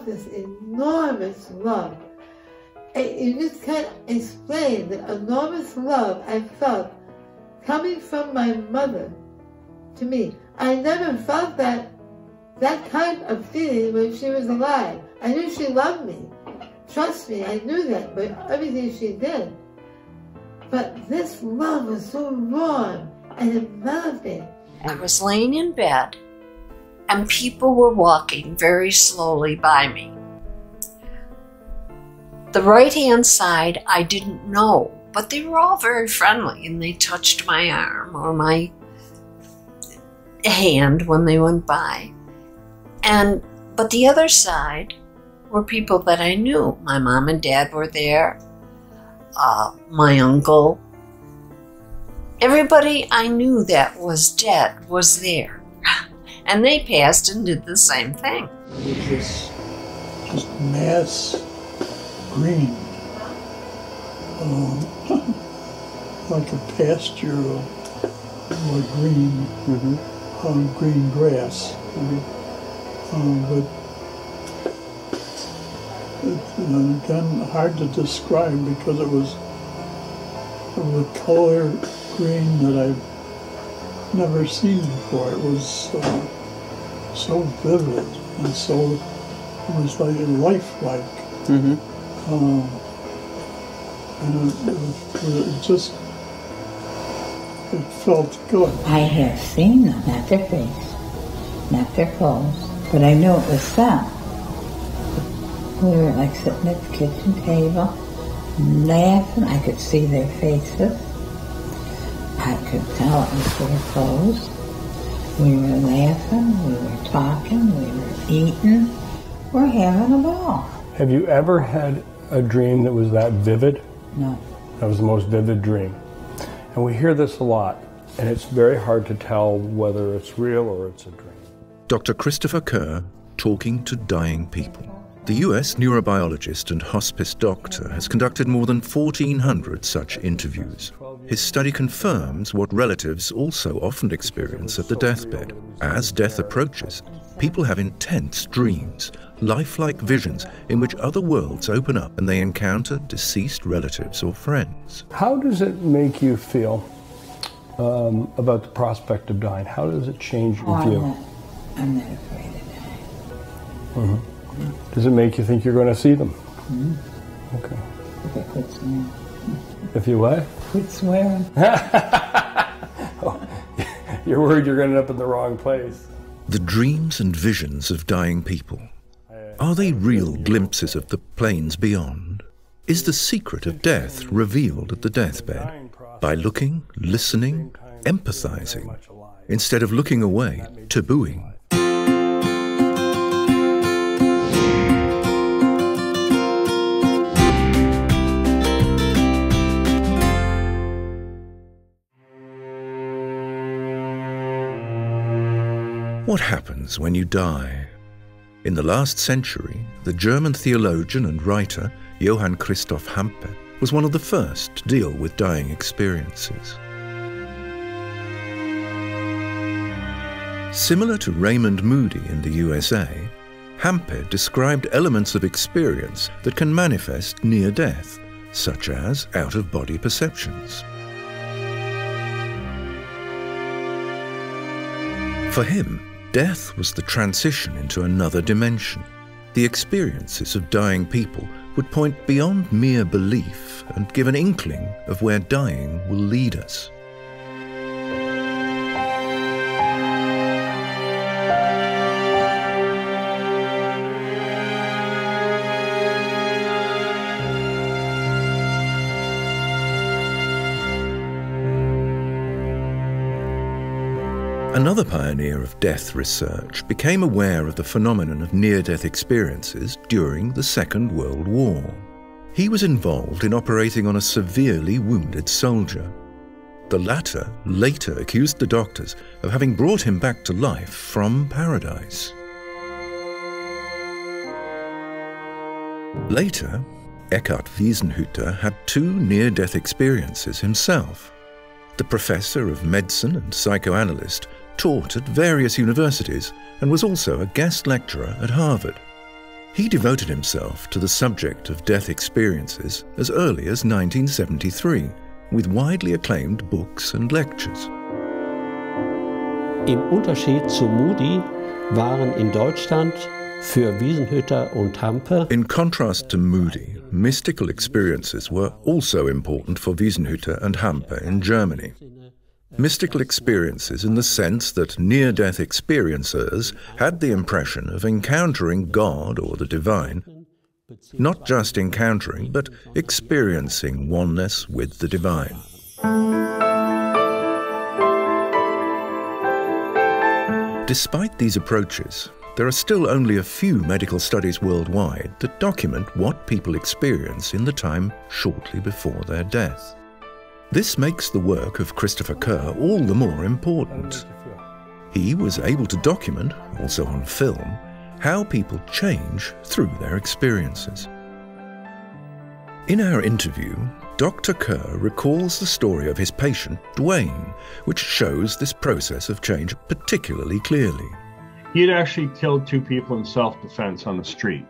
felt this enormous love. You just can't explain the enormous love I felt coming from my mother to me. I never felt that kind of feeling when she was alive. I knew she loved me. Trust me, I knew that by everything she did. But this love was so warm and enveloping. I was laying in bed, and people were walking very slowly by me. The right-hand side I didn't know, but they were all very friendly, and they touched my arm or my hand when they went by. But the other side were people that I knew. My mom and dad were there, my uncle. Everybody I knew that was dead was there. And they passed and did the same thing. It was this just mass green, like a pasture of green, green grass. But again, hard to describe because it was of a color green that I've never seen before. It was so vivid and so, it was like lifelike. And it felt good. I have seen them, not their face, not their clothes, but I knew it was them. We were like sitting at the kitchen table, laughing. I could see their faces. I could tell it was their clothes. We were laughing, we were talking, we were eating. We're having a ball. Have you ever had a dream that was that vivid? No. That was the most vivid dream. And we hear this a lot, and it's very hard to tell whether it's real or it's a dream. Dr. Christopher Kerr talking to dying people. The US neurobiologist and hospice doctor has conducted more than 1,400 such interviews. His study confirms what relatives also often experience at the deathbed. As death approaches, people have intense dreams, lifelike visions in which other worlds open up and they encounter deceased relatives or friends. How does it make you feel about the prospect of dying? How does it change your view? I'm not afraid of dying. Does it make you think you're going to see them? Okay. If I quit swearing. If you what? Quit swearing. Oh, you're worried you're going to end up in the wrong place. The dreams and visions of dying people. Are they real glimpses of the planes beyond? Is the secret of death revealed at the deathbed? By looking, listening, empathizing, instead of looking away, tabooing. What happens when you die? In the last century, the German theologian and writer Johann Christoph Hampe was one of the first to deal with dying experiences. Similar to Raymond Moody in the USA, Hampe described elements of experience that can manifest near death, such as out-of-body perceptions. For him, death was the transition into another dimension. The experiences of dying people would point beyond mere belief and give an inkling of where dying will lead us. Another pioneer of death research became aware of the phenomenon of near-death experiences during the Second World War. He was involved in operating on a severely wounded soldier. The latter later accused the doctors of having brought him back to life from paradise. Later, Eckart Wiesenhütter had 2 near-death experiences himself. The professor of medicine and psychoanalyst taught at various universities and was also a guest lecturer at Harvard. He devoted himself to the subject of death experiences as early as 1973, with widely acclaimed books and lectures. Im Unterschied zu Moody waren in Deutschland für Wiesenhütter und Hampe. In contrast to Moody, mystical experiences were also important for Wiesenhütter and Hampe in Germany. Mystical experiences in the sense that near-death experiencers had the impression of encountering God or the divine, not just encountering, but experiencing oneness with the divine. Despite these approaches, there are still only a few medical studies worldwide that document what people experience in the time shortly before their death. This makes the work of Christopher Kerr all the more important. He was able to document, also on film, how people change through their experiences. In our interview, Dr. Kerr recalls the story of his patient, Dwayne, which shows this process of change particularly clearly. He had actually killed 2 people in self-defense on the street.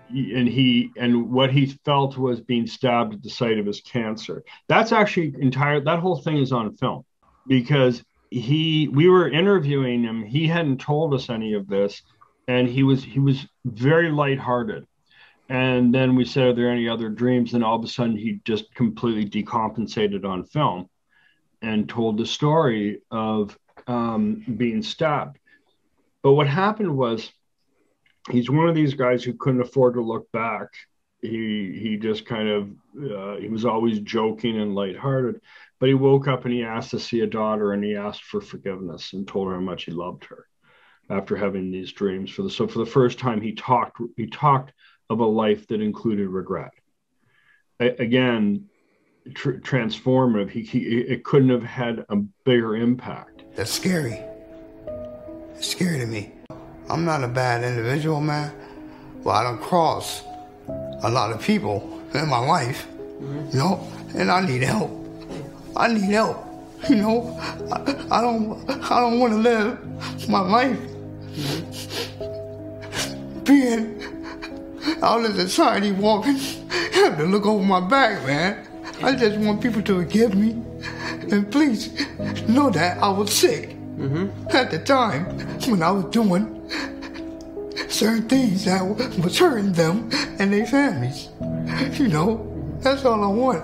And what he felt was being stabbed at the site of his cancer. That's actually that whole thing is on film, because we were interviewing him. He hadn't told us any of this, and he was very lighthearted. And then we said, are there any other dreams? And all of a sudden he just completely decompensated on film and told the story of being stabbed. But what happened was, he's one of these guys who couldn't afford to look back. He just kind of, he was always joking and lighthearted. But he woke up and he asked to see a daughter, and he asked for forgiveness and told her how much he loved her after having these dreams. So for the first time, he talked of a life that included regret. Again, transformative. It couldn't have had a bigger impact. That's scary. It's scary to me. I'm not a bad individual, man. Well, I don't cross a lot of people in my life, you know, and I need help. I need help, you know. I don't want to live my life being out in society walking, have to look over my back, man. I just want people to forgive me. And please know that I was sick at the time when I was doing certain things that was hurting them and their families. You know, that's all I want.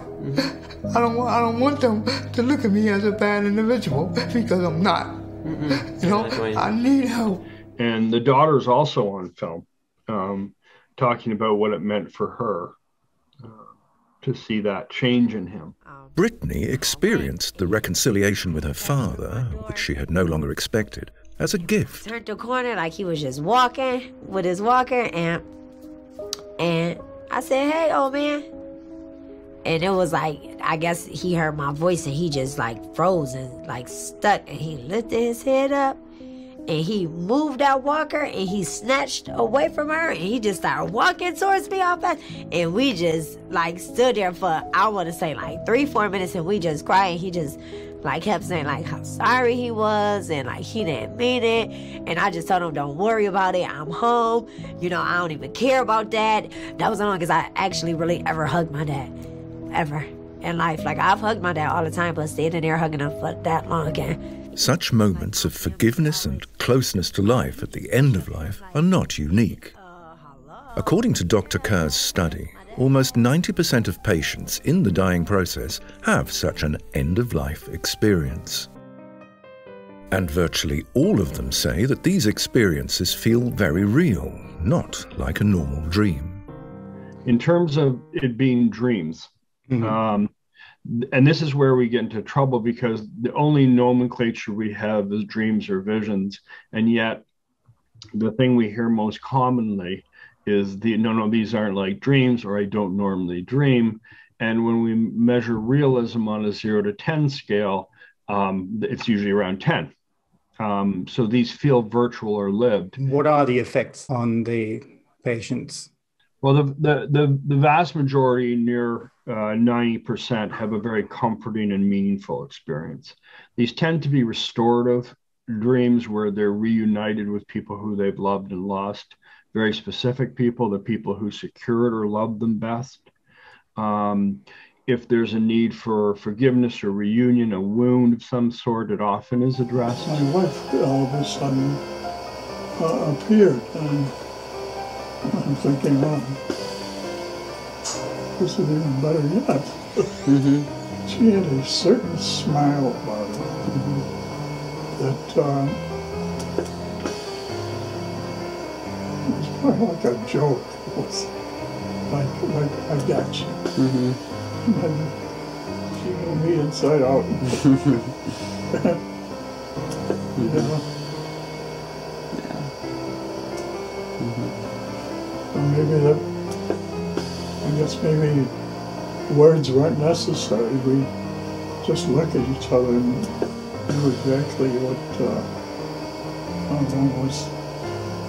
I don't want them to look at me as a bad individual, because I'm not. You know, I need help. And the daughter's also on film, talking about what it meant for her to see that change in him. Brittany experienced the reconciliation with her father, which she had no longer expected, as a gift. Turned the corner like he was just walking with his walker, and I said, "Hey, old man." And it was like, I guess he heard my voice and he just like froze and like stuck, and he lifted his head up and he moved that walker and he snatched away from her and he just started walking towards me all fast. And we just like stood there for, I want to say like 3-4 minutes, and we just cried, and he just like kept saying like how sorry he was and like he didn't mean it. And I just told him, don't worry about it, I'm home. You know, I don't even care about that. That was the longest I actually really ever hugged my dad, ever in life. Like, I've hugged my dad all the time, but standing there hugging him for that long again. Such moments of forgiveness and closeness to life at the end of life are not unique. According to Dr. Kerr's study, almost 90% of patients in the dying process have such an end-of-life experience. And virtually all of them say that these experiences feel very real, not like a normal dream. In terms of it being dreams, and this is where we get into trouble, because the only nomenclature we have is dreams or visions, and yet the thing we hear most commonly is no, these aren't like dreams, or I don't normally dream. And when we measure realism on a 0 to 10 scale, it's usually around 10. So these feel virtual or lived. What are the effects on the patients? Well, the vast majority, near 90%, have a very comforting and meaningful experience. These tend to be restorative dreams where they're reunited with people who they've loved and lost. very specific people, the people who secured or loved them best. If there's a need for forgiveness or reunion, a wound of some sort, it often is addressed. My wife all of a sudden appeared, and I'm thinking, well, this is even better yet. She had a certain smile about her that it was more like a joke. It was like I got you. And she knew me inside out. Or maybe that, I guess maybe words weren't necessary. We just look at each other and knew exactly what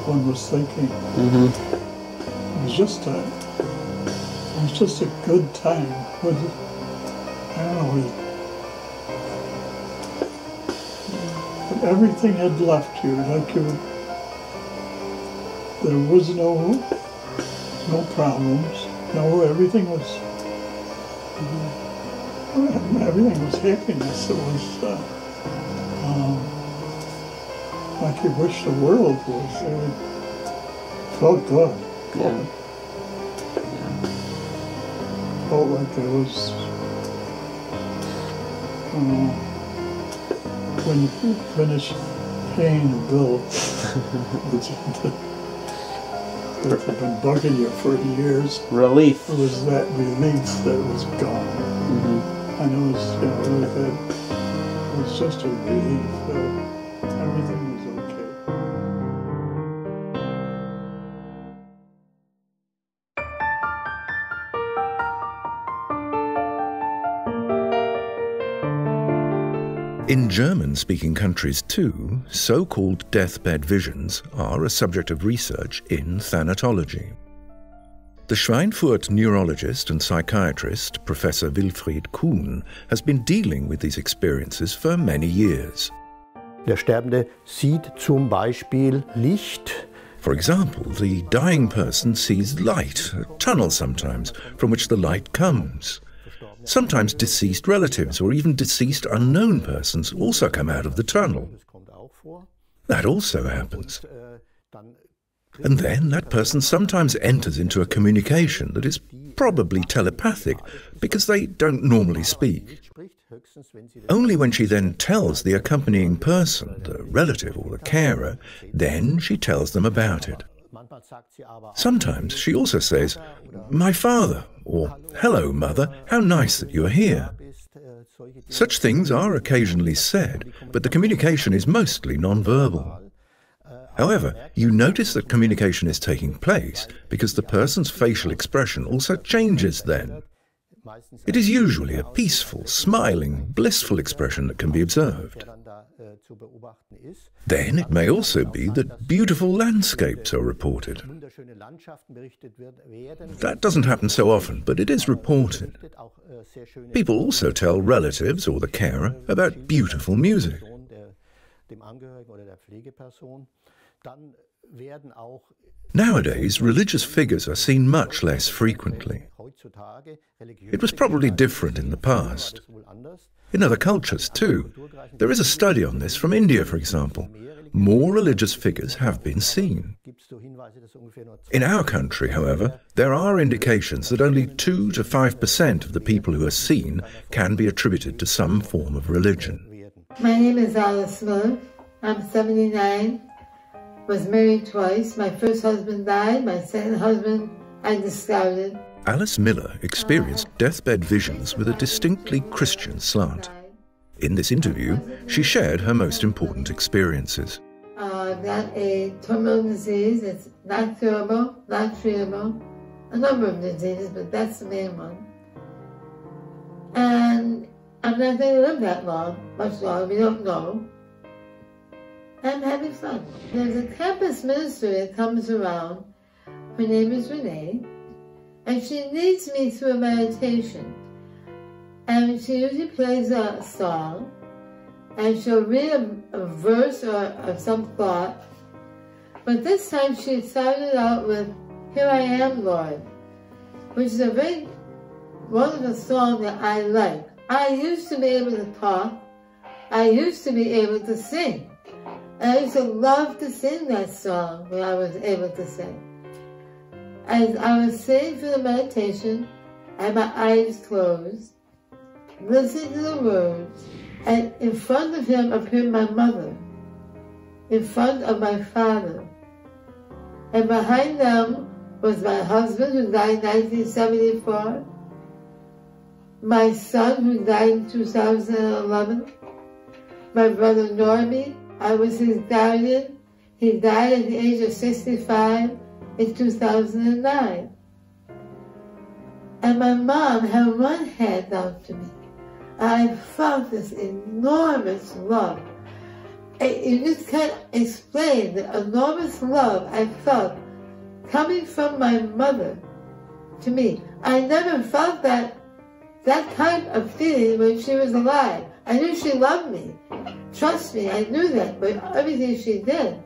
one was thinking. It was just a good time with, I don't know, but everything had left you, like there was no problems, everything was happiness. It was like you wish the world was. It felt good. Yeah. Felt like it was when you finish paying a bill that had been bugging you for years. Relief. It was that relief that it was gone. And it was, it was just a relief that everything was okay. In German-speaking countries too, so-called deathbed visions are a subject of research in thanatology. The Schweinfurt neurologist and psychiatrist, Professor Wilfried Kuhn, has been dealing with these experiences for many years. Der Sterbende sieht zum Beispiel Licht. For example, the dying person sees light, a tunnel sometimes, from which the light comes. Sometimes deceased relatives or even deceased unknown persons also come out of the tunnel. That also happens. And then that person sometimes enters into a communication that is probably telepathic because they don't normally speak. Only when she then tells the accompanying person, the relative or the carer, then she tells them about it. Sometimes she also says, "My father," or "Hello, mother, how nice that you are here." Such things are occasionally said, but the communication is mostly non-verbal. However, you notice that communication is taking place because the person's facial expression also changes then. It is usually a peaceful, smiling, blissful expression that can be observed. Then it may also be that beautiful landscapes are reported. That doesn't happen so often, but it is reported. People also tell relatives or the carer about beautiful music. Nowadays, religious figures are seen much less frequently. It was probably different in the past. In other cultures, too. There is a study on this from India, for example. More religious figures have been seen. In our country, however, there are indications that only 2 to 5% of the people who are seen can be attributed to some form of religion. My name is Alice Miller. I'm 79. Was married twice. My first husband died. My second husband I discarded. Alice Miller experienced deathbed visions with a distinctly Christian slant. In this interview, she shared her most important experiences. I've got a terminal disease. It's not curable, not treatable. A number of diseases, but that's the main one. And I'm not going to live that long, much longer. We don't know. I'm having fun. There's a campus minister that comes around. Her name is Renee. And she leads me through a meditation. And she usually plays a song. And she'll read a verse or some thought. But this time she started out with Here I Am, Lord, which is a very wonderful song that I like. I used to be able to talk. I used to be able to sing. And I used to love to sing that song when I was able to sing. As I was sitting for the meditation, I had my eyes closed, listening to the words, and in front of him appeared my mother, in front of my father. And behind them was my husband, who died in 1974, my son, who died in 2011, my brother Norby. I was his guardian. He died at the age of 65 in 2009. And my mom had one hand out to me. I felt this enormous love. You just can't explain the enormous love I felt coming from my mother to me. I never felt that kind of feeling when she was alive. I knew she loved me. Trust me, I knew that by everything she did.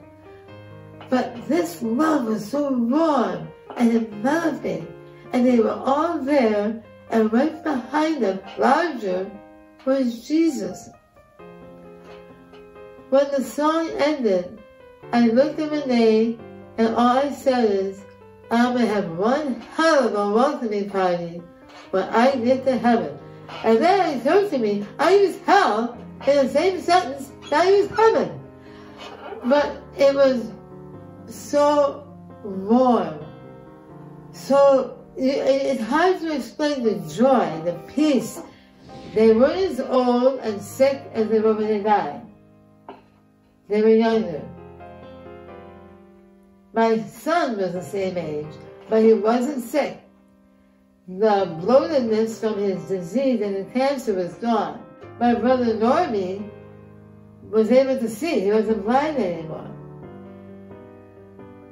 But this love was so warm and enveloping, and they were all there, and right behind them, larger, was Jesus. When the song ended, I looked at Renee, and all I said is, I'm going to have one hell of a welcoming party when I get to heaven. And then it occurred to me, I used hell in the same sentence that I used heaven. But it was so warm. So it's hard to explain the joy, the peace. They weren't as old and sick as they were when they died. They were younger. My son was the same age, but he wasn't sick. The bloatedness from his disease and the cancer was gone. My brother Norby was able to see. He wasn't blind anymore.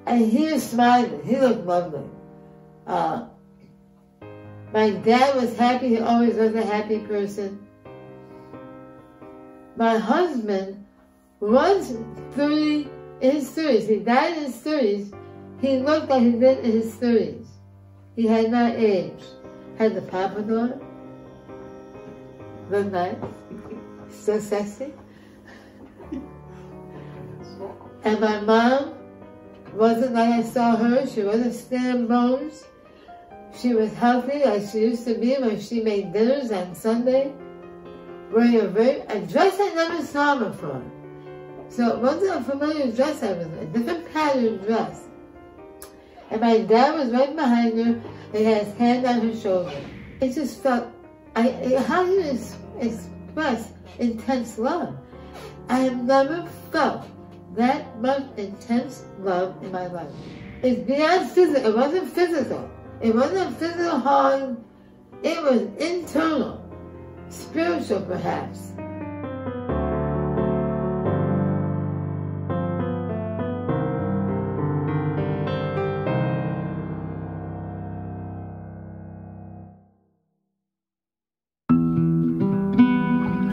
And he was smiling. He looked lovely. My dad was happy. He always was a happy person. My husband was 30, in his 30s. He died in his 30s. He looked like he did in his 30s. He had not aged. Had the pompadour. Looked nice. So sexy. And my mom wasn't like I saw her. She wasn't skin bones. She was healthy like she used to be when she made dinners on Sunday, wearing a dress I never saw before. So it wasn't a familiar dress I was wearing, a different pattern dress. And my dad was right behind her, and he had his hand on her shoulder. It just felt, how do you express intense love? I have never felt that much intense love in my life. It's beyond physical. It wasn't physical. It wasn't a physical hug. It was internal, spiritual perhaps.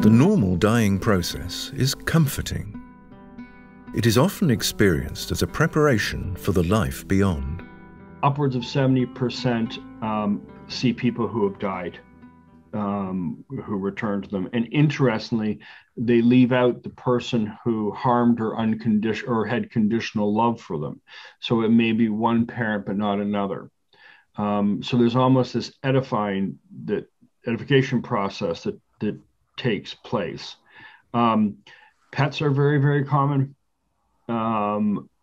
The normal dying process is comforting. It is often experienced as a preparation for the life beyond. Upwards of 70% see people who have died, who return to them. And interestingly, they leave out the person who harmed or had conditional love for them. So it may be one parent, but not another. So there's almost this edification process that takes place. Pets are very, very common.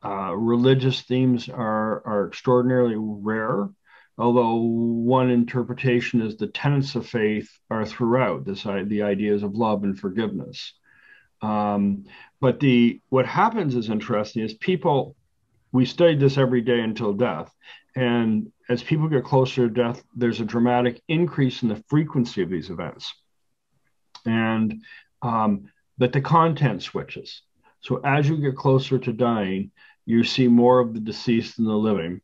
Religious themes are extraordinarily rare, although one interpretation is the tenets of faith are throughout the ideas of love and forgiveness. But what happens is interesting is we study this every day until death. And as people get closer to death, there's a dramatic increase in the frequency of these events. And but the content switches. So as you get closer to dying, you see more of the deceased than the living.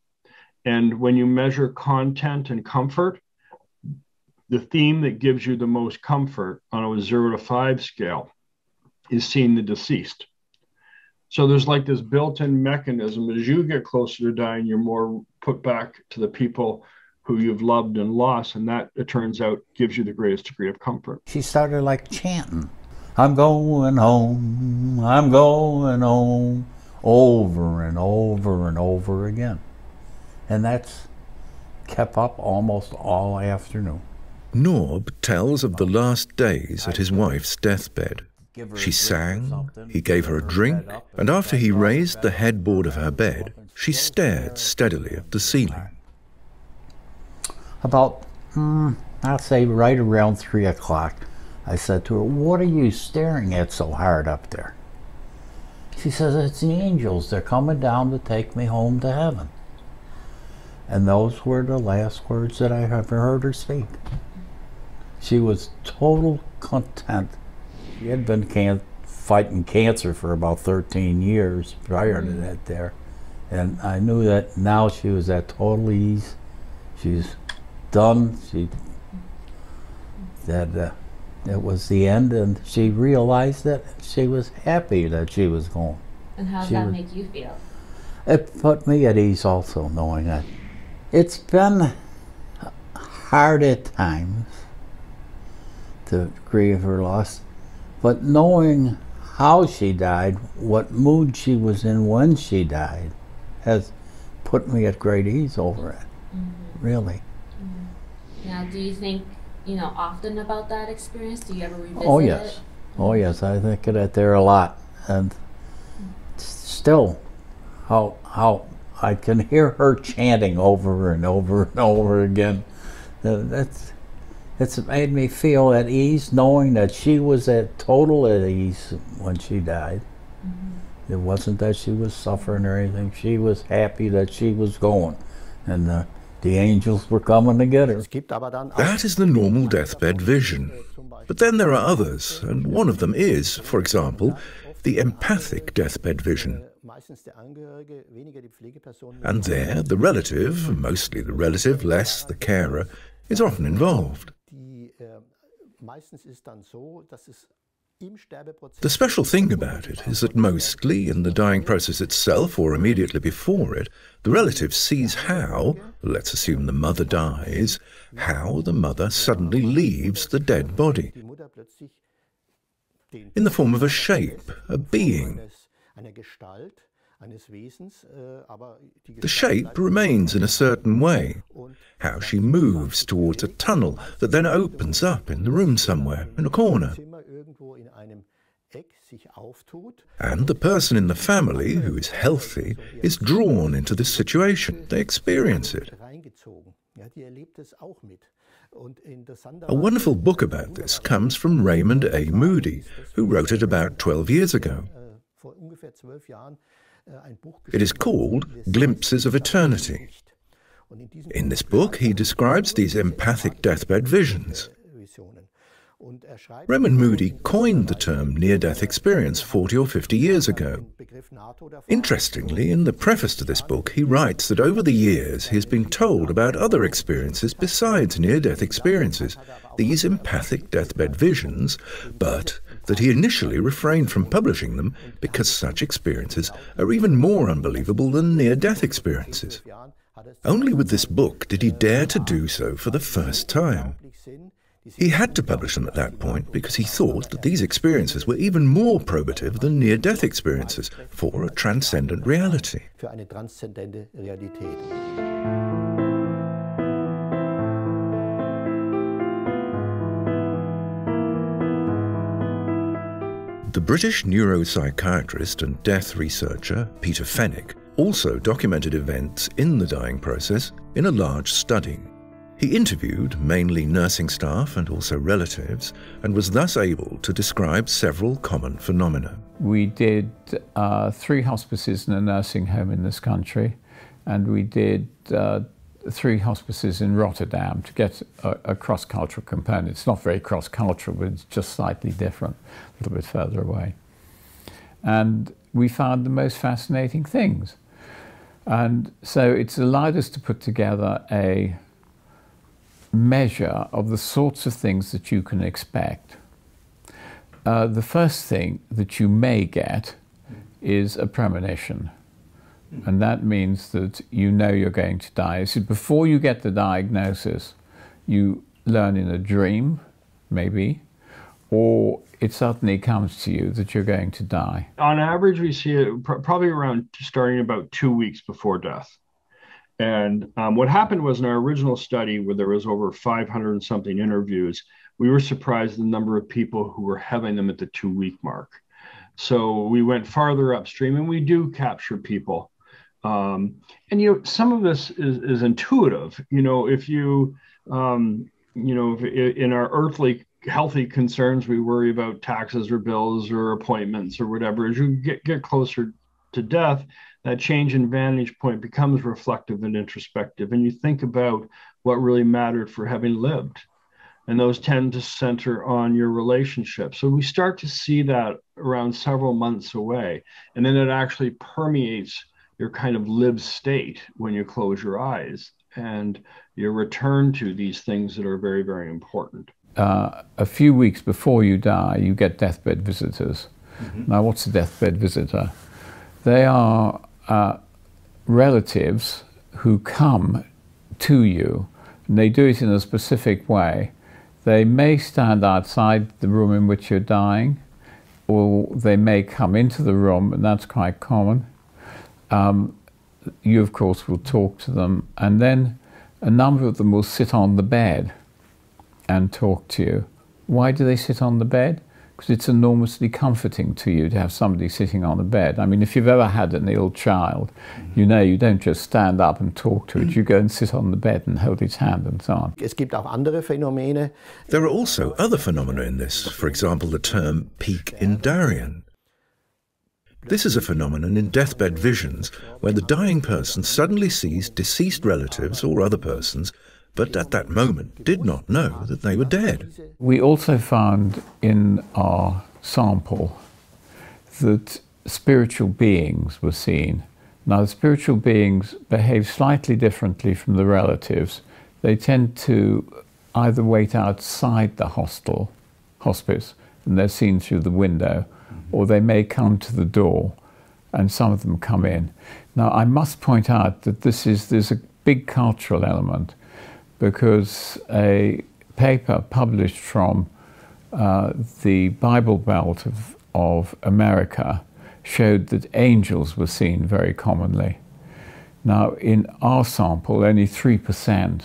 And when you measure content and comfort, the theme that gives you the most comfort on a 0 to 5 scale is seeing the deceased. So there's like this built-in mechanism. As you get closer to dying, you're more put back to the people who you've loved and lost, and that, it turns out, gives you the greatest degree of comfort. She started like chanting, I'm going home, I'm going home, over and over and over again. And that's kept up almost all afternoon. Norb tells of the last days at his wife's deathbed. She sang, he gave her a drink, and after he raised the headboard of her bed, she stared steadily at the ceiling. About, I'd say right around 3 o'clock, I said to her, what are you staring at so hard up there? She says, it's the angels. They're coming down to take me home to heaven. And those were the last words that I ever heard her speak. She was total content. She had been fighting cancer for about 13 years prior to that there. And I knew that now she was at total ease. She's done. That it was the end, and she realized that she was happy that she was gone. And how does that make you feel? It put me at ease also, knowing that. It's been hard at times to grieve her loss, but knowing how she died, what mood she was in when she died, has put me at great ease over it, really. Now, do you think, often about that experience? Do you ever revisit it? Oh, yes. Oh, yes, I think of it there a lot. And still, how I can hear her chanting over and over and over again. It's made me feel at ease, knowing that she was at total at ease when she died. It wasn't that she was suffering or anything. She was happy that she was going. And the angels were coming to get her. That is the normal deathbed vision. But then there are others, and one of them is, for example, the empathic deathbed vision. And there, the relative, mostly the relative, less the carer, is often involved. The special thing about it is that mostly in the dying process itself or immediately before it, the relative sees how, let's assume the mother dies, how the mother suddenly leaves the dead body in the form of a shape, a being. The shape remains in a certain way, how she moves towards a tunnel that then opens up in the room somewhere, in a corner. And the person in the family, who is healthy, is drawn into this situation. They experience it. A wonderful book about this comes from Raymond A. Moody, who wrote it about 12 years ago. It is called Glimpses of Eternity. In this book, he describes these empathic deathbed visions. Raymond Moody coined the term near-death experience 40 or 50 years ago. Interestingly, in the preface to this book, he writes that over the years he has been told about other experiences besides near-death experiences, these empathic deathbed visions, but that he initially refrained from publishing them because such experiences are even more unbelievable than near-death experiences. Only with this book did he dare to do so for the first time. He had to publish them at that point because he thought that these experiences were even more probative than near-death experiences for a transcendent reality. The British neuropsychiatrist and death researcher Peter Fenwick also documented events in the dying process in a large study. He interviewed mainly nursing staff and also relatives, and was thus able to describe several common phenomena. We did 3 hospices and a nursing home in this country, and we did 3 hospices in Rotterdam to get a cross-cultural component. It's not very cross-cultural, but it's just slightly different, a little bit further away. And we found the most fascinating things. And so it's allowed us to put together a measure of the sorts of things that you can expect. The first thing that you may get is a premonition. And that means that you know you're going to die. So before you get the diagnosis, you learn in a dream, maybe, or it suddenly comes to you that you're going to die. On average, we see it probably around starting about 2 weeks before death. And what happened was in our original study, where there was over 500 and something interviews, we were surprised at the number of people who were having them at the 2-week mark. So we went farther upstream, and we do capture people. And, you know, some of this is intuitive. You know, if you, you know, if in our earthly healthy concerns, we worry about taxes or bills or appointments or whatever. As you get closer to death, that change in vantage point becomes reflective and introspective. And you think about what really mattered for having lived. And those tend to center on your relationship. So we start to see that around several months away. And then it actually permeates your kind of lived state when you close your eyes and you return to these things that are very, very important. A few weeks before you die, you get deathbed visitors. Now, what's a deathbed visitor? They are relatives who come to you, and they do it in a specific way. They may stand outside the room in which you're dying, or they may come into the room, and that's quite common. You, of course, will talk to them, and then a number of them will sit on the bed and talk to you. Why do they sit on the bed? Because it's enormously comforting to you to have somebody sitting on the bed. I mean, if you've ever had an ill child, you know you don't just stand up and talk to it, you go and sit on the bed and hold its hand and so on. Es gibt auch andere Phänomene. There are also other phenomena in this, for example, the term peak in Darian. This is a phenomenon in deathbed visions where the dying person suddenly sees deceased relatives or other persons, but at that moment did not know that they were dead. We also found in our sample that spiritual beings were seen. Now, the spiritual beings behave slightly differently from the relatives. They tend to either wait outside the hospice, and they're seen through the window, or they may come to the door, and some of them come in. Now, I must point out that there's a big cultural element, because a paper published from the Bible Belt of America showed that angels were seen very commonly. Now, in our sample, only 3%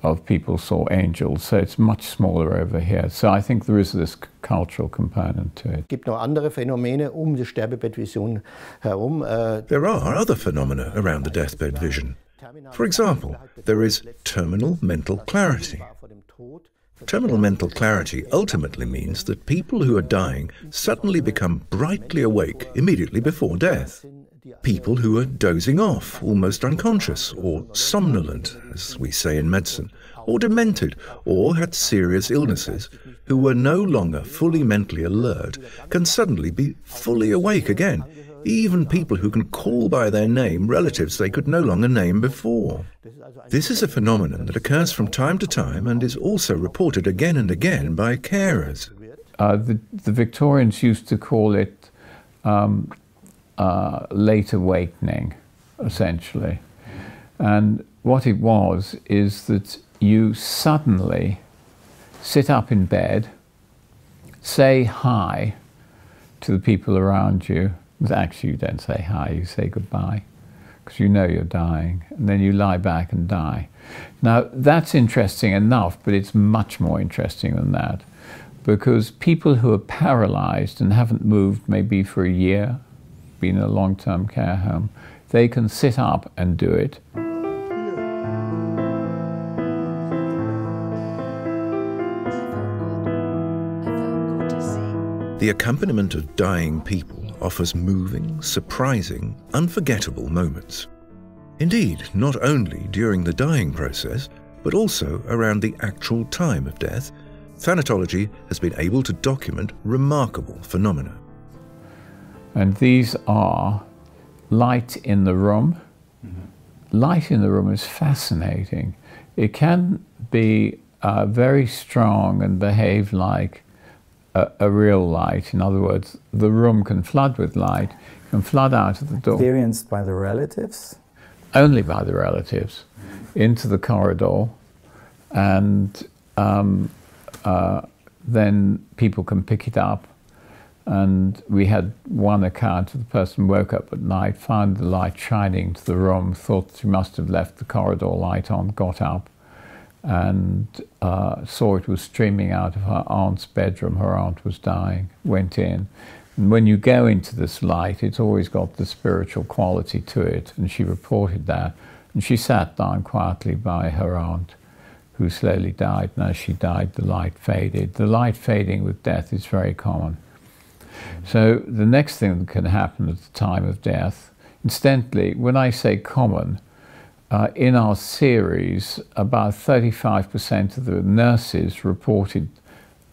of people saw angels, so it's much smaller over here. So I think there is this cultural component to it. Es gibt noch andere Phänomene die Sterbebettvision herum. There are other phenomena around the deathbed vision. For example, there is terminal mental clarity. Terminal mental clarity ultimately means that people who are dying suddenly become brightly awake immediately before death. People who are dozing off, almost unconscious, or somnolent, as we say in medicine, or demented, or had serious illnesses, who were no longer fully mentally alert, can suddenly be fully awake again. Even people who can call by their name relatives they could no longer name before. This is a phenomenon that occurs from time to time and is also reported again and again by carers. The Victorians used to call it late awakening, essentially. And what it was is that you suddenly sit up in bed, say hi to the people around you. Actually, you don't say hi, you say goodbye, because you know you're dying, and then you lie back and die. Now, that's interesting enough, but it's much more interesting than that, because people who are paralyzed and haven't moved maybe for a year, been in a long-term care home, they can sit up and do it. The accompaniment of dying people offers moving, surprising, unforgettable moments. Indeed, not only during the dying process, but also around the actual time of death, Thanatology has been able to document remarkable phenomena. And these are light in the room. Light in the room is fascinating. It can be very strong and behave like a real light. In other words, the room can flood with light, can flood out of the door. Experienced by the relatives? Only by the relatives, into the corridor, and then people can pick it up. And we had one account of the person woke up at night, found the light shining into the room, thought she must have left the corridor light on, got up, and saw it was streaming out of her aunt's bedroom. Her aunt was dying, went in. And when you go into this light, it's always got the spiritual quality to it, and she reported that. And she sat down quietly by her aunt, who slowly died, and as she died, the light faded. The light fading with death is very common. So the next thing that can happen at the time of death, incidentally, when I say common, in our series, about 35% of the nurses reported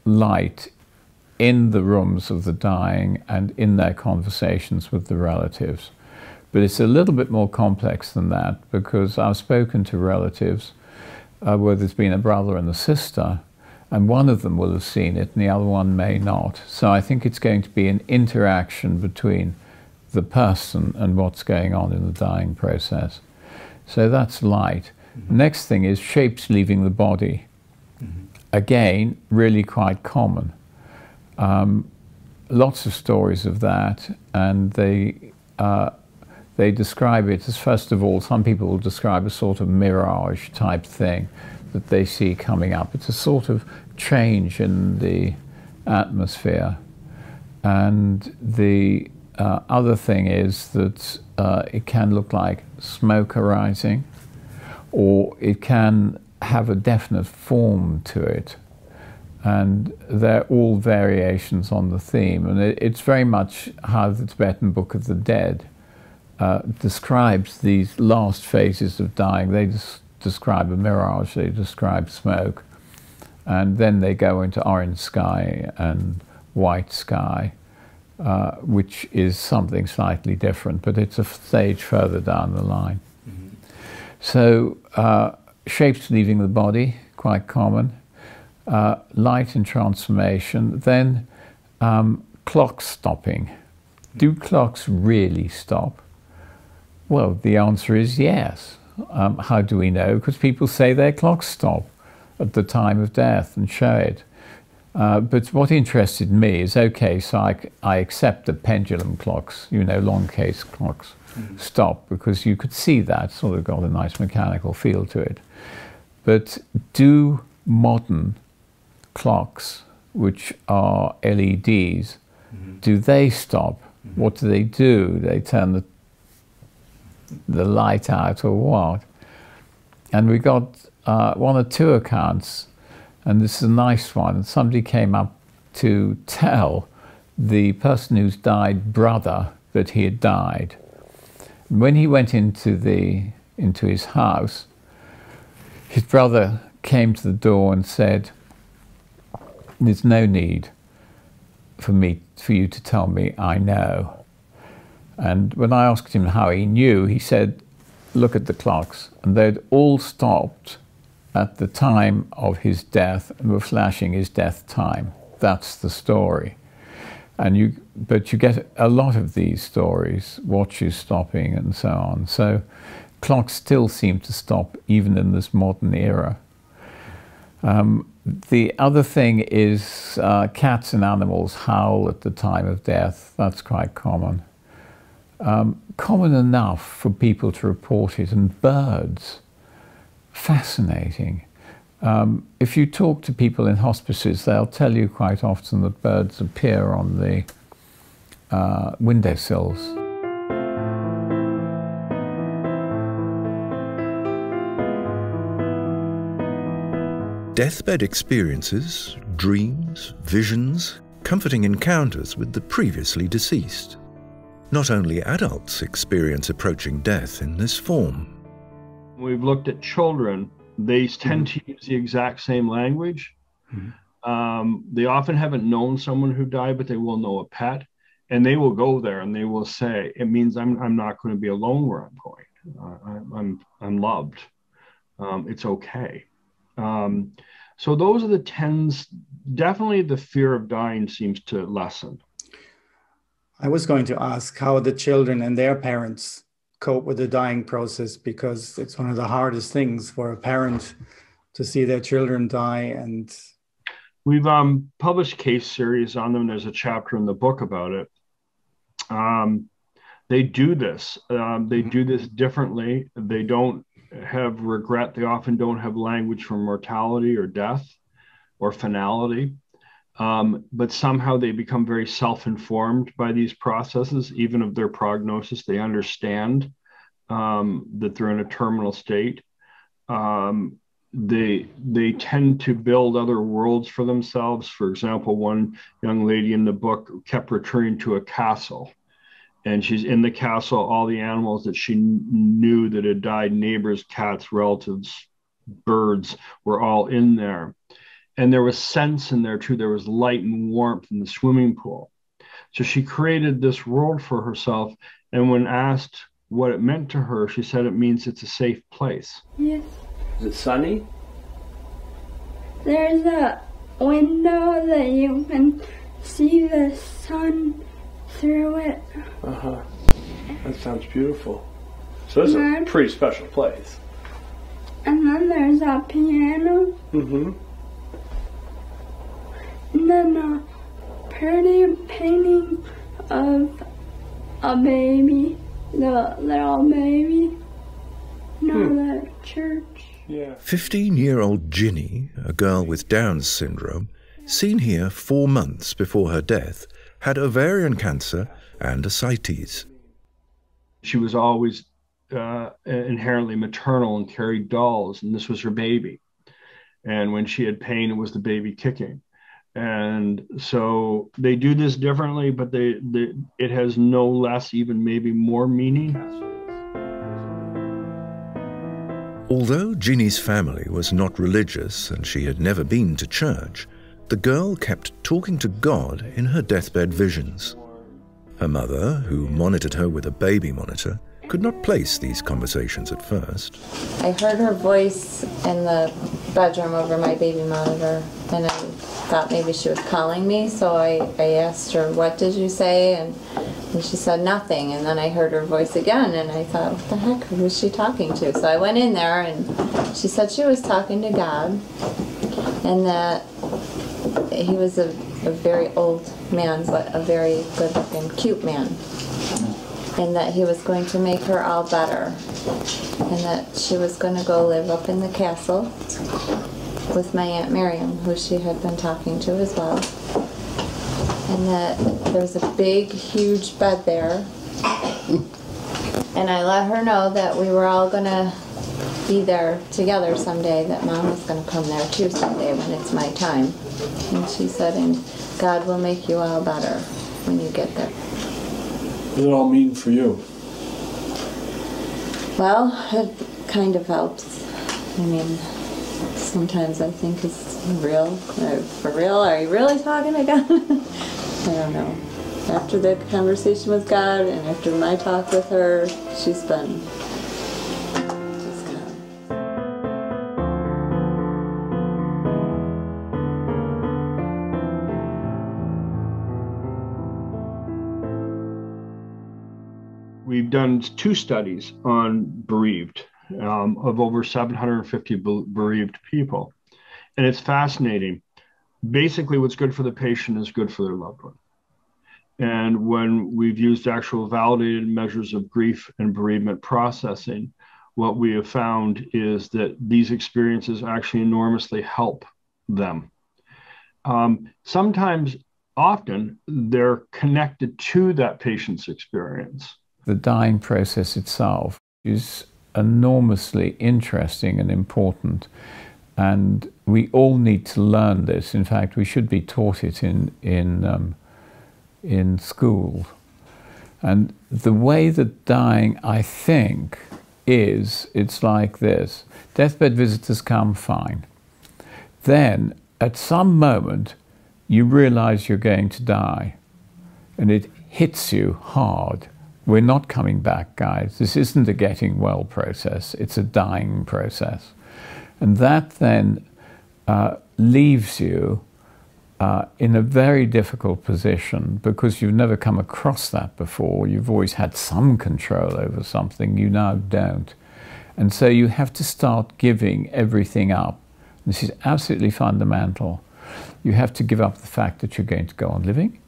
light in the rooms of the dying and in their conversations with the relatives. But it's a little bit more complex than that, because I've spoken to relatives where there's been a brother and a sister, and one of them will have seen it and the other one may not. So I think it's going to be an interaction between the person and what's going on in the dying process. So that's light. Next thing is shapes leaving the body. Again, really quite common. Lots of stories of that, and they describe it as, first of all, some people will describe a sort of mirage type thing that they see coming up. It's a sort of change in the atmosphere. And the other thing is that it can look like smoke arising, or it can have a definite form to it. And they're all variations on the theme. And it's very much how the Tibetan Book of the Dead describes these last phases of dying. They describe a mirage, they describe smoke, and then they go into orange sky and white sky, which is something slightly different, but it's a stage further down the line. So shapes leaving the body, quite common. Light and transformation. Then clocks stopping. Do clocks really stop? Well, the answer is yes. How do we know? Because people say their clocks stop at the time of death and show it. But what interested me is, okay, so I accept the pendulum clocks, you know, long case clocks, stop, because you could see that, sort of got a nice mechanical feel to it. But do modern clocks, which are LEDs, do they stop? What do? They turn the light out or what? And we got one or two accounts, and this is a nice one. Somebody came up to tell the person who's died brother that he had died. When he went into his house, his brother came to the door and said, "There's no need for you to tell me, I know." And when I asked him how he knew, he said, "Look at the clocks." And they'd all stopped at the time of his death and were flashing his death time. That's the story. But you get a lot of these stories, watches stopping and so on. So clocks still seem to stop even in this modern era. The other thing is cats and animals howl at the time of death. That's quite common. Common enough for people to report it. And birds, fascinating. If you talk to people in hospices, they'll tell you quite often that birds appear on the windowsills. Deathbed experiences, dreams, visions, comforting encounters with the previously deceased. Not only adults experience approaching death in this form. We've looked at children. They tend to use the exact same language. They often haven't known someone who died, but they will know a pet. And they will go there and they will say, it means I'm not going to be alone where I'm going. I'm loved. It's okay. So those are the tends. Definitely the fear of dying seems to lessen. I was going to ask how the children and their parents cope with the dying process, because it's one of the hardest things for a parent to see their children die. And we've published case series on them. There's a chapter in the book about it. They do this. They do this differently. They don't have regret. They often don't have language for mortality or death or finality. But somehow they become very self-informed by these processes, even of their prognosis. They understand that they're in a terminal state. They tend to build other worlds for themselves. For example, one young lady in the book kept returning to a castle, and she's in the castle. All the animals that she knew that had died, neighbors, cats, relatives, birds, were all in there. And there was sense in there too. There was light and warmth in the swimming pool. So she created this world for herself. And when asked what it meant to her, she said it means it's a safe place. Yes. Is it sunny? There's a window that you can see the sun through it. Uh-huh. That sounds beautiful. So it's a pretty special place. And then there's a piano. Mm-hmm. And then a pretty painting of a baby, the little baby, the church. Yeah. 15-year-old Ginny, a girl with Down syndrome, seen here 4 months before her death, had ovarian cancer and ascites. She was always inherently maternal and carried dolls, and this was her baby. And when she had pain, it was the baby kicking. And so they do this differently, but it has no less, even maybe more meaning. Although Ginny's family was not religious and she had never been to church, the girl kept talking to God in her deathbed visions. Her mother, who monitored her with a baby monitor, could not place these conversations at first. I heard her voice in the bedroom over my baby monitor, and I thought maybe she was calling me, so I asked her, "What did you say?" And she said nothing, and then I heard her voice again, and I thought, what the heck, who was she talking to? So I went in there, and she said she was talking to God, and that he was a very old man, but a very good-looking, cute man, and that he was going to make her all better, and that she was going to go live up in the castle with my Aunt Miriam, who she had been talking to as well, and that there was a big, huge bed there, and I let her know that we were all going to be there together someday, that Mom was going to come there too someday when it's my time. And she said, and God will make you all better when you get there. What does it all mean for you? Well, it kind of helps. I mean, sometimes I think it's real. For real? Are you really talking to God? I don't know. After the conversation with God and after my talk with her, she's been just calm. We've done 2 studies on bereaved, of over 750 bereaved people. And it's fascinating. Basically, what's good for the patient is good for their loved one. And when we've used actual validated measures of grief and bereavement processing, what we have found is that these experiences actually enormously help them. Sometimes, often, they're connected to that patient's experience. The dying process itself is enormously interesting and important, and we all need to learn this. In fact, we should be taught it in school. And the way that dying, I think, it's like this. Deathbed visitors come, fine. Then, at some moment, you realize you're going to die, and it hits you hard. We're not coming back, guys. This isn't a getting well process. It's a dying process. And that then leaves you in a very difficult position because you've never come across that before. You've always had some control over something, you now don't. And so you have to start giving everything up. This is absolutely fundamental. You have to give up the fact that you're going to go on living.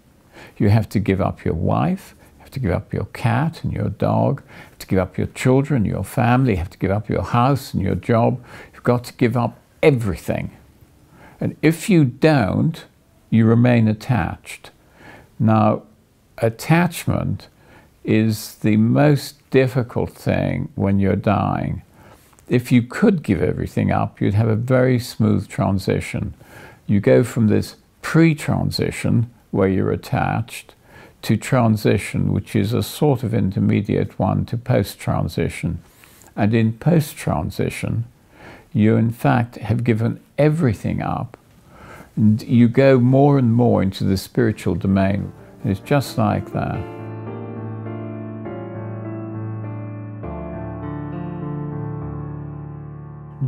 You have to give up your wife. You have to give up your cat and your dog. You have to give up your children, your family. You have to give up your house and your job. You've got to give up everything. And if you don't, you remain attached. Now, attachment is the most difficult thing when you're dying. If you could give everything up, you'd have a very smooth transition. You go from this pre-transition, where you're attached, to transition, which is a sort of intermediate one, to post-transition. And in post-transition, you in fact have given everything up. And you go more and more into the spiritual domain. And it's just like that.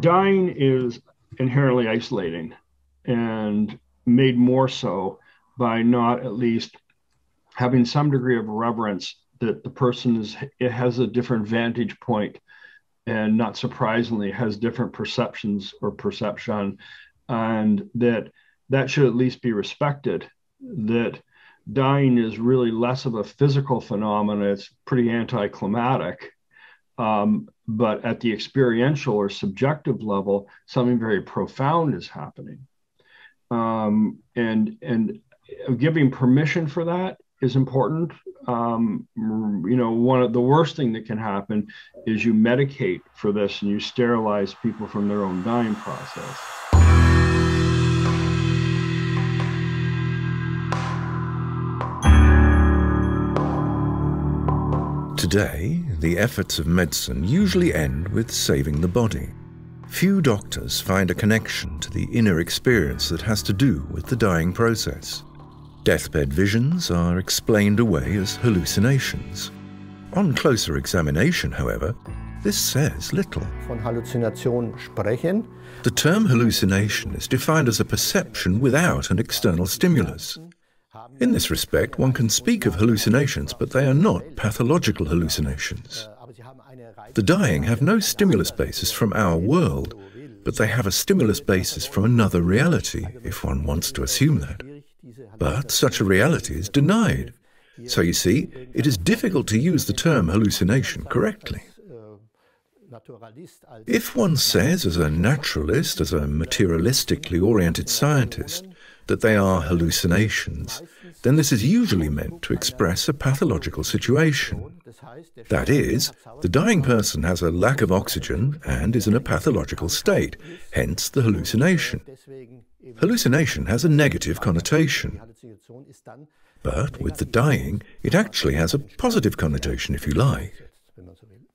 Dying is inherently isolating, and made more so by not at least having some degree of reverence that the person has a different vantage point, and not surprisingly has different perceptions or perception, and that should at least be respected. That dying is really less of a physical phenomenon, it's pretty anticlimactic. But at the experiential or subjective level, something very profound is happening. And giving permission for that is important. You know, one of the worst thing that can happen is you medicate for this and you sterilize people from their own dying process. Today, the efforts of medicine usually end with saving the body. Few doctors find a connection to the inner experience that has to do with the dying process. Deathbed visions are explained away as hallucinations. On closer examination, however, this says little. Von Halluzination sprechen. The term hallucination is defined as a perception without an external stimulus. In this respect, one can speak of hallucinations, but they are not pathological hallucinations. The dying have no stimulus basis from our world, but they have a stimulus basis from another reality, if one wants to assume that. But such a reality is denied. So you see, it is difficult to use the term hallucination correctly. If one says as a naturalist, as a materialistically oriented scientist, that they are hallucinations, then this is usually meant to express a pathological situation. That is, the dying person has a lack of oxygen and is in a pathological state, hence the hallucination. Hallucination has a negative connotation. But with the dying, it actually has a positive connotation, if you like.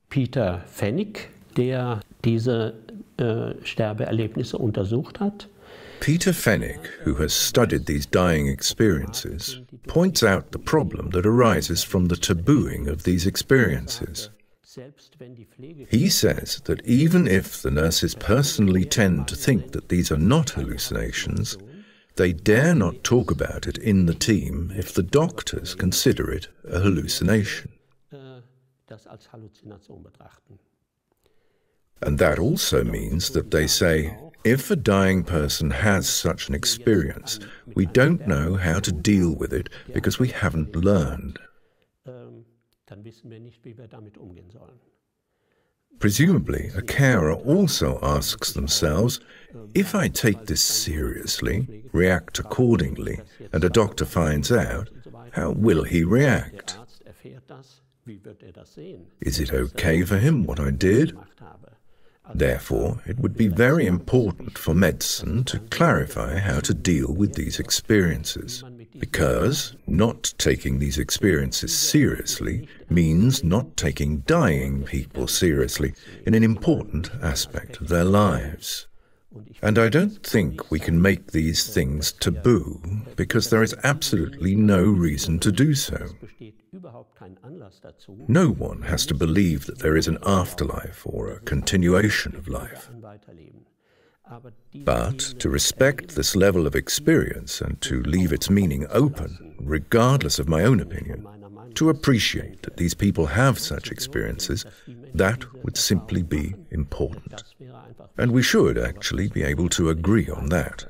Peter Fenwick, der diese Sterbeerlebnisse untersucht hat. Peter Fenwick, who has studied these dying experiences, points out the problem that arises from the tabooing of these experiences. He says that even if the nurses personally tend to think that these are not hallucinations, they dare not talk about it in the team if the doctors consider it a hallucination. And that also means that they say, if a dying person has such an experience, we don't know how to deal with it because we haven't learned. Presumably, a carer also asks themselves, if I take this seriously, react accordingly, and a doctor finds out, how will he react? Is it okay for him what I did? Therefore, it would be very important for medicine to clarify how to deal with these experiences, because not taking these experiences seriously means not taking dying people seriously in an important aspect of their lives. And I don't think we can make these things taboo, because there is absolutely no reason to do so. No one has to believe that there is an afterlife or a continuation of life. But to respect this level of experience and to leave its meaning open, regardless of my own opinion, to appreciate that these people have such experiences, that would simply be important. And we should actually be able to agree on that.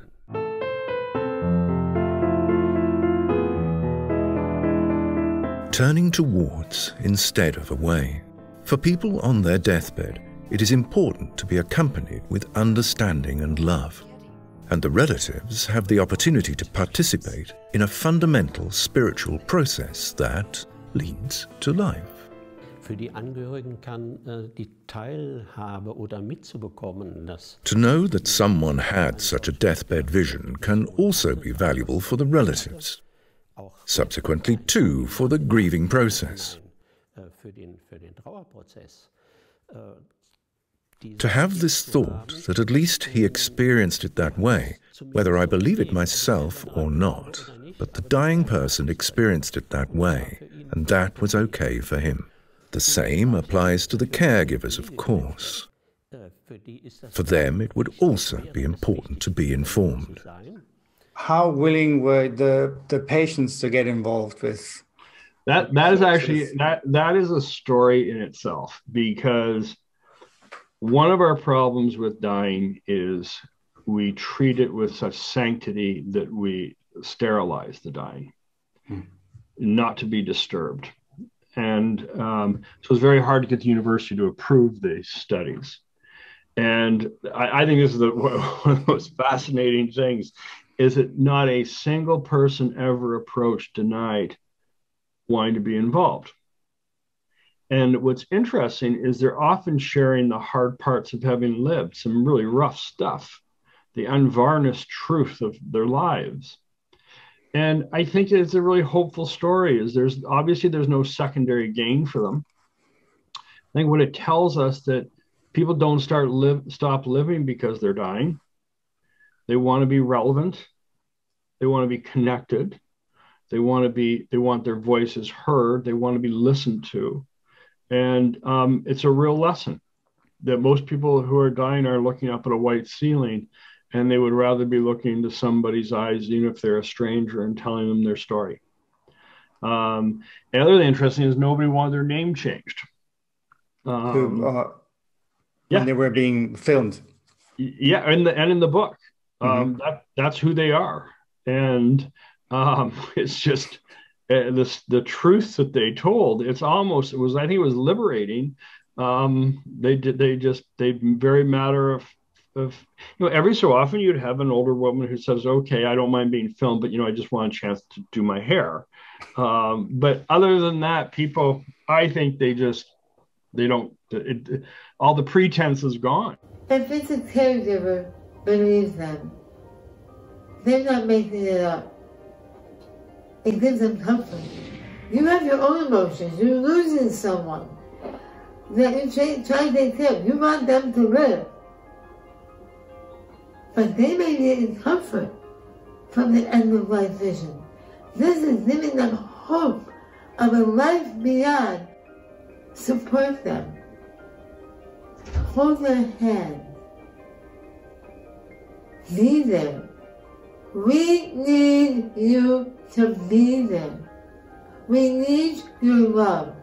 Turning towards instead of away. For people on their deathbed, it is important to be accompanied with understanding and love. And the relatives have the opportunity to participate in a fundamental spiritual process that leads to life. Für die Angehörigen kann die Teilhabe oder mitzubekommen, dass To know that someone had such a deathbed vision can also be valuable for the relatives. Subsequently, too, for the grieving process. für den Trauerprozess. To have this thought that at least he experienced it that way, whether I believe it myself or not, but the dying person experienced it that way, and that was okay for him. The same applies to the caregivers, of course. For them, it would also be important to be informed. How willing were the patients to get involved with? That is actually, that is a story in itself, because one of our problems with dying is we treat it with such sanctity that we sterilize the dying, not to be disturbed. And so it's very hard to get the university to approve these studies. And I think this is one of the most fascinating things, is that not a single person ever approached, denied wanting to be involved. And what's interesting is they're often sharing the hard parts of having lived some really rough stuff, the unvarnished truth of their lives. And I think it's a really hopeful story. Is there's no secondary gain for them. I think what it tells us that people don't stop living because they're dying. They want to be relevant. They want to be connected. They want their voices heard. They want to be listened to. And it's a real lesson that most people who are dying are looking up at a white ceiling, and they would rather be looking into somebody's eyes, even if they're a stranger, and telling them their story. And the other thing interesting is nobody wanted their name changed. When they were being filmed. Yeah, and in the book, that's who they are. And it's just the truth that they told. I think it was liberating. They very matter of every so often you'd have an older woman who says, okay, I don't mind being filmed, but I just want a chance to do my hair. But other than that, people, I think all the pretense is gone. If it's a caregiver, believe them. They're not making it up. It gives them comfort. You have your own emotions. You're losing someone that you try to take care of. You want them to live. But they may need comfort from the end of life vision. This is giving them hope of a life beyond. Support them. Hold their hand. Be there. We need you to be there. We need your love.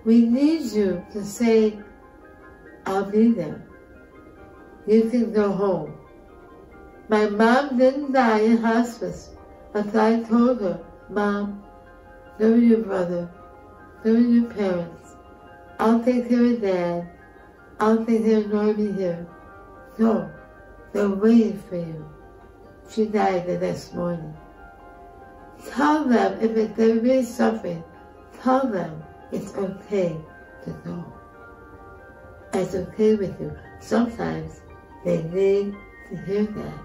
We need you to say, I'll be there. You can go home. My mom didn't die in hospice, but I told her, Mom, go with your brother, go with your parents. I'll take care of Dad. I'll take care of Norby here. No, they're waiting for you. She died the next morning. Tell them, if they're really suffering, tell them it's okay to go. It's okay with you. Sometimes they need to hear that.